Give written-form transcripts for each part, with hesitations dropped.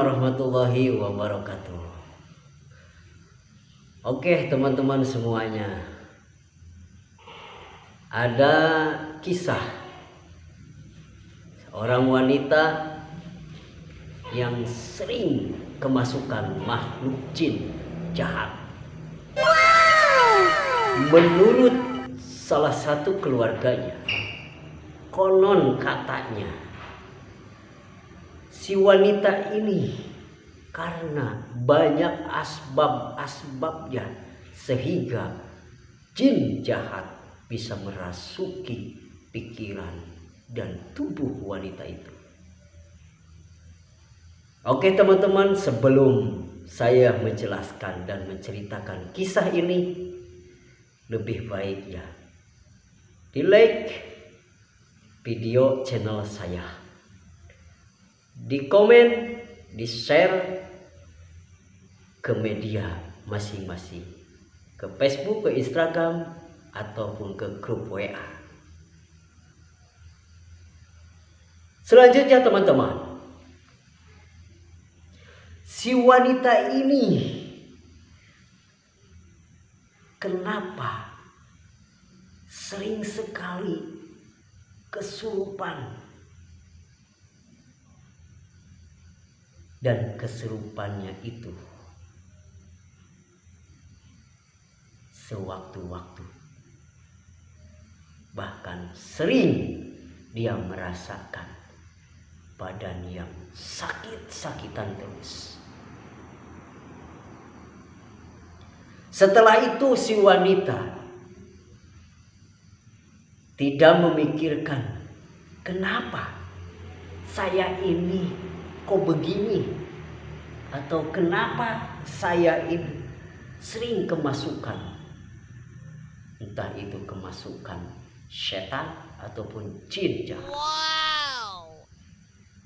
warahmatullahi wabarakatuh. Oke teman-teman semuanya, ada kisah seorang wanita yang sering kemasukan makhluk jin jahat. Menurut salah satu keluarganya, konon katanya si wanita ini karena banyak asbab-asbabnya sehingga jin jahat bisa merasuki pikiran dan tubuh wanita itu. Oke teman-teman, sebelum saya menjelaskan dan menceritakan kisah ini, lebih baik ya di like video channel saya, di komen, di share ke media masing-masing, ke Facebook, ke Instagram, ataupun ke grup WA. Selanjutnya teman-teman, si wanita ini kenapa sering sekali kesurupan, dan kesurupannya itu sewaktu-waktu, bahkan sering dia merasakan badan yang sakit-sakitan terus. Setelah itu si wanita tidak memikirkan kenapa saya ini kok begini, atau kenapa saya ini sering kemasukan, entah itu kemasukan setan ataupun jin jahat.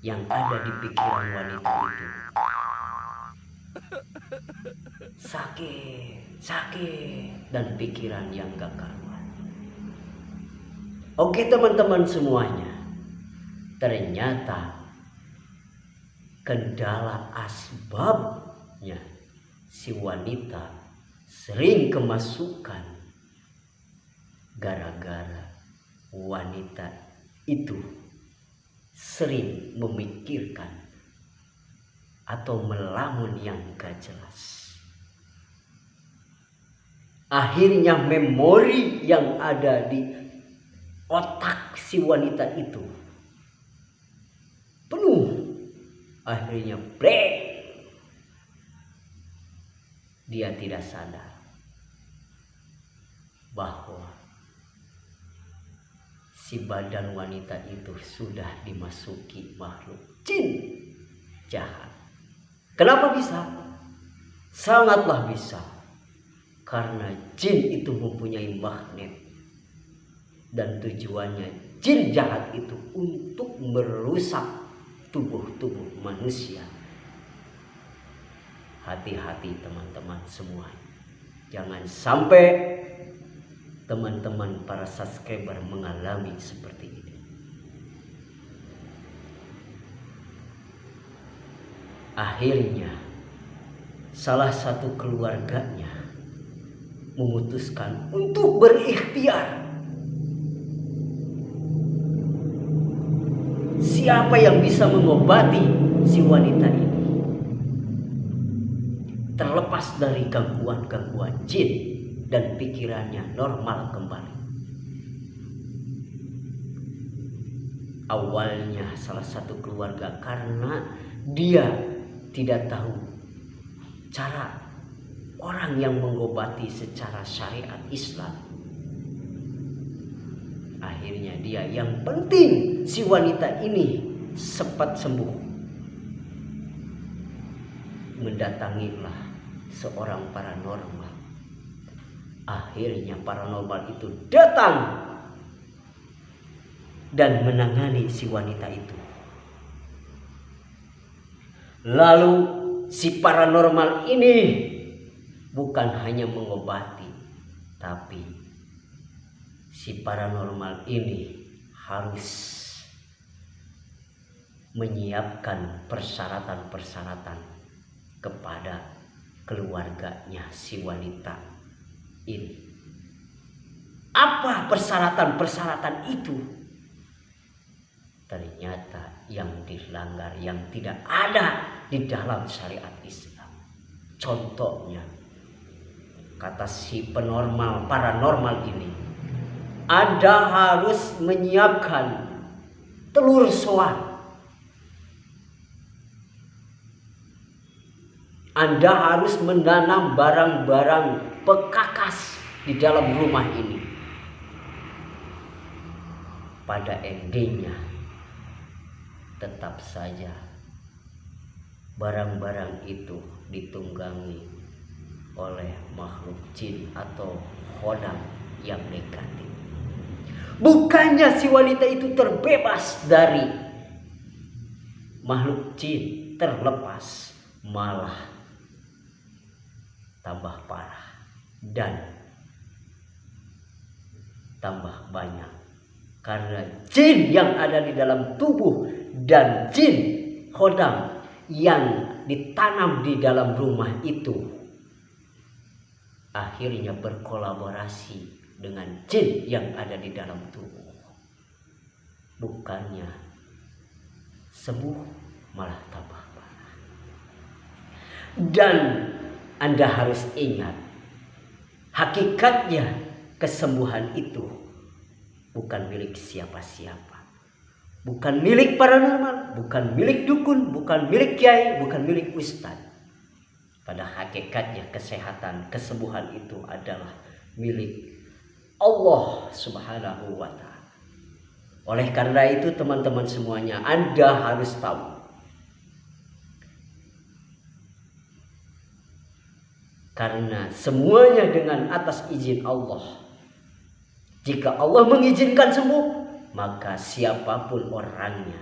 Yang ada di pikiran wanita itu sakit dan pikiran yang gak karuan. Oke teman-teman semuanya, ternyata kendala asbabnya si wanita sering kemasukan gara-gara wanita itu sering memikirkan atau melamun yang gak jelas. Akhirnya memori yang ada di otak si wanita itu penuh. Akhirnya break. Dia tidak sadar bahwa si badan wanita itu sudah dimasuki makhluk jin jahat. Kenapa bisa? Sangatlah bisa. Karena jin itu mempunyai magnet, dan tujuannya jin jahat itu untuk merusak tubuh-tubuh manusia. Hati-hati teman-teman semua, jangan sampai teman-teman para subscriber mengalami seperti ini. Akhirnya salah satu keluarganya memutuskan untuk berikhtiar. Siapa yang bisa mengobati si wanita ini terlepas dari gangguan-gangguan jin dan pikirannya normal kembali? Awalnya salah satu keluarga, karena dia tidak tahu cara orang yang mengobati secara syariat Islam, akhirnya dia yang penting si wanita ini cepat sembuh. Mendatangilah seorang paranormal. Akhirnya paranormal itu datang dan menangani si wanita itu. Lalu si paranormal ini bukan hanya mengobati, tapi si paranormal ini harus menyiapkan persyaratan-persyaratan kepada keluarganya si wanita ini. Apa persyaratan-persyaratan itu? Ternyata yang dilanggar, yang tidak ada di dalam syariat Islam. Contohnya, kata si paranormal ini, Anda harus menyiapkan telur soan. Anda harus menanam barang-barang pekakas di dalam rumah ini. Pada endingnya, tetap saja barang-barang itu ditunggangi oleh makhluk jin atau khodam yang negatif. Bukannya si wanita itu terbebas dari makhluk jin, terlepas, malah tambah parah dan tambah banyak, karena jin yang ada di dalam tubuh dan jin khodam yang ditanam di dalam rumah itu akhirnya berkolaborasi dengan jin yang ada di dalam tubuh. Bukannya sembuh, malah tambah parah. Dan Anda harus ingat, hakikatnya kesembuhan itu bukan milik siapa-siapa. Bukan milik paranormal, bukan milik dukun, bukan milik kiai, bukan milik ustadz. Pada hakikatnya kesehatan, kesembuhan itu adalah milik Allah Subhanahu wa Ta'ala. Oleh karena itu teman-teman semuanya, Anda harus tahu, karena semuanya dengan atas izin Allah. Jika Allah mengizinkan sembuh, maka siapapun orangnya,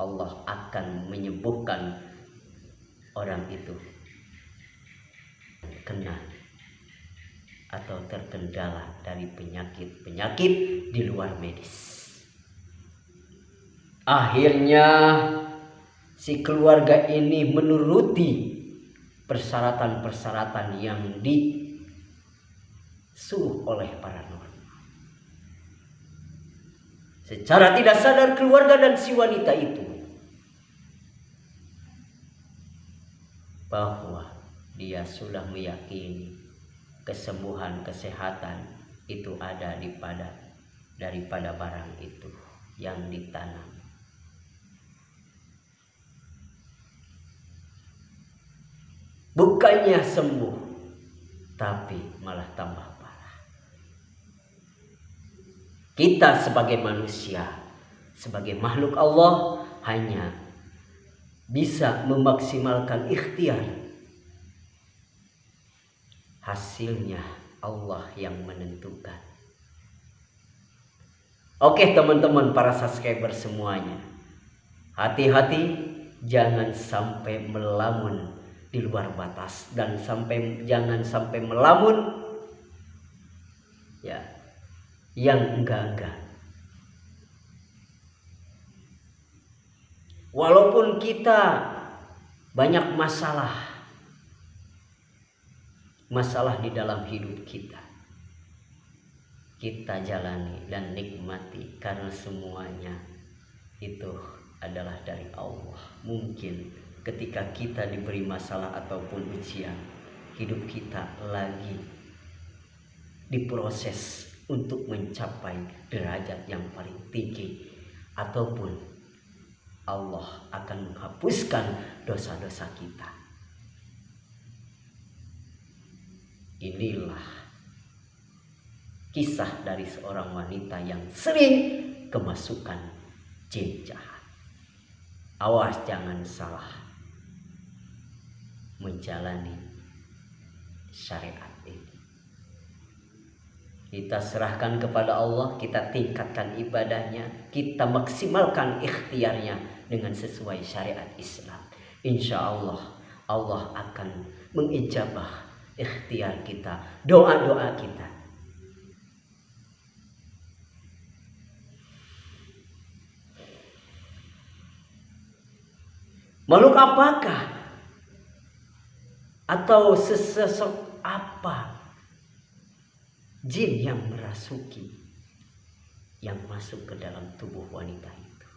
Allah akan menyembuhkan orang itu kena atau terkendala dari penyakit-penyakit di luar medis. Akhirnya si keluarga ini menuruti persyaratan-persyaratan yang disuruh oleh paranormal. Secara tidak sadar keluarga dan si wanita itu bahwa dia sudah meyakini kesembuhan, kesehatan itu ada daripada barang itu yang ditanam. Bukannya sembuh, tapi malah tambah parah. Kita sebagai manusia, sebagai makhluk Allah, hanya bisa memaksimalkan ikhtiar. Hasilnya Allah yang menentukan. Oke teman-teman para subscriber semuanya, hati-hati jangan sampai melamun di luar batas, dan jangan sampai melamun ya yang enggak-enggak. Walaupun kita banyak masalah di dalam hidup kita, kita jalani dan nikmati, karena semuanya itu adalah dari Allah. Mungkin ketika kita diberi masalah ataupun ujian, hidup kita lagi diproses untuk mencapai derajat yang paling tinggi, ataupun Allah akan menghapuskan dosa-dosa kita. Inilah kisah dari seorang wanita yang sering kemasukan jin jahat. Awas jangan salah menjalani syariat ini. Kita serahkan kepada Allah, kita tingkatkan ibadahnya, kita maksimalkan ikhtiarnya dengan sesuai syariat Islam. Insya Allah, Allah akan mengijabah ikhtiar kita, doa-doa kita. Makhluk apakah? Atau sesosok apa? Jin yang merasuki, yang masuk ke dalam tubuh wanita itu.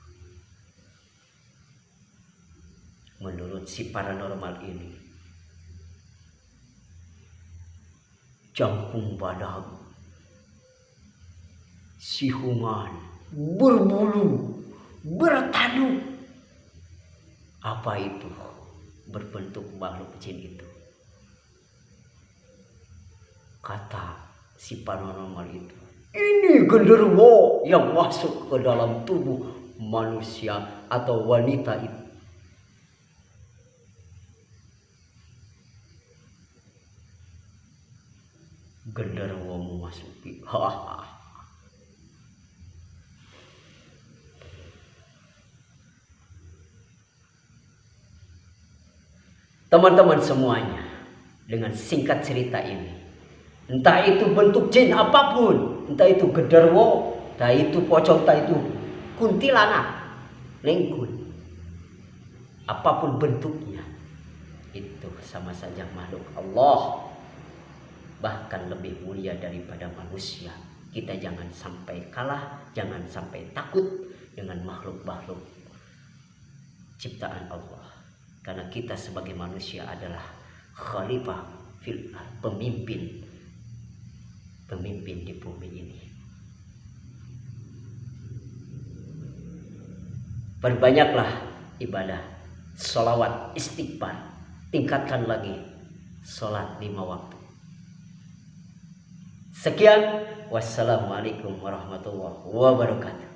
Menurut si paranormal ini, jangkung badan, siungan, berbulu, bertanduk. Apa itu berbentuk makhluk jin itu? Kata si paranormal itu, ini genderuwo yang masuk ke dalam tubuh manusia atau wanita itu. Genderuwo memasuki. Teman-teman semuanya, dengan singkat cerita ini, entah itu bentuk jin apapun, entah itu genderuwo, entah itu pocong, entah itu kuntilanak, lengkun, apapun bentuknya, itu sama saja makhluk Allah, bahkan lebih mulia daripada manusia. Kita jangan sampai kalah, jangan sampai takut dengan makhluk-makhluk ciptaan Allah. Karena kita sebagai manusia adalah khalifah fil ardh, pemimpin di bumi ini. Perbanyaklah ibadah, sholawat, istighfar, tingkatkan lagi sholat 5 waktu. Sekian, wassalamualaikum warahmatullahi wabarakatuh.